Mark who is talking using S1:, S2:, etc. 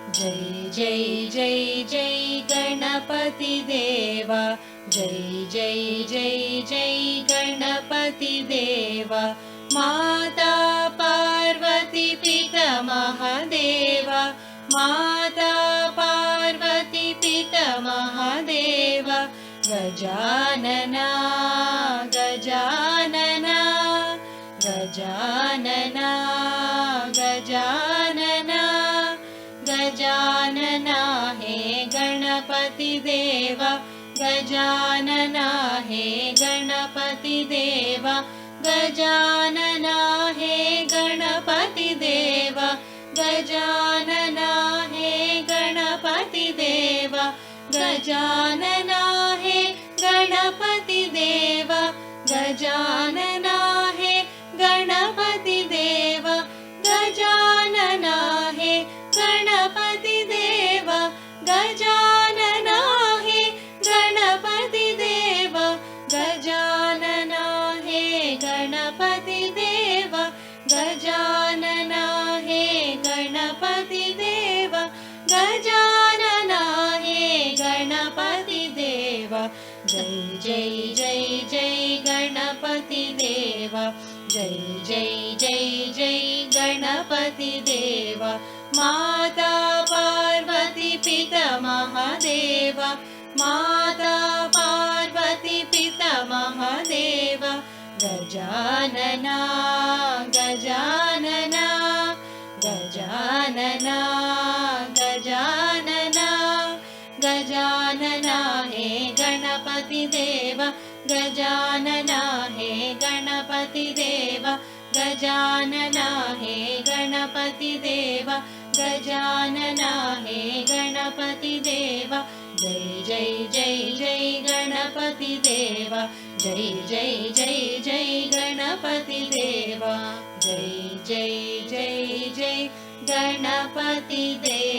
S1: जय जय जय जय गणपति देवा, जय जय जय जय गणपति देवा। माता पार्वती पिता महादेवा, माता पार्वती पिता महादेवा। गजानना गजानना गजानना गजानना गजानना हे गणपति देवा, गजानना हे गणपति देवा। गजानना हे गणपति देवा, गजानना हे गणपति देवा। गजानना हे गणपति देवा, गजानना हे गणपति देवा। गजानना हे गणपति देवा, गजानना हे गणपति देवा। गजानना हे गणपति देवा, गजानना हे गणपति देवा। गजानना हे गणपति देवा। जय जय जय जय गणपति देवा, जय जय जय जय गणपति देवा। माता पार्वती पिता महादेवा, माता पार्वती पिता महादेवा। गजानना गजानना गजानना गजानना गजानना हे गणपति देवा, गजानना हे गणपति देवा। गजानना हे गणपति देवा, गजानना हे गणपति देवा। जय जय जय जय गणपति देवा, जय जय जय जय गणपति देवा। जय जय जय जय गणपति देवा।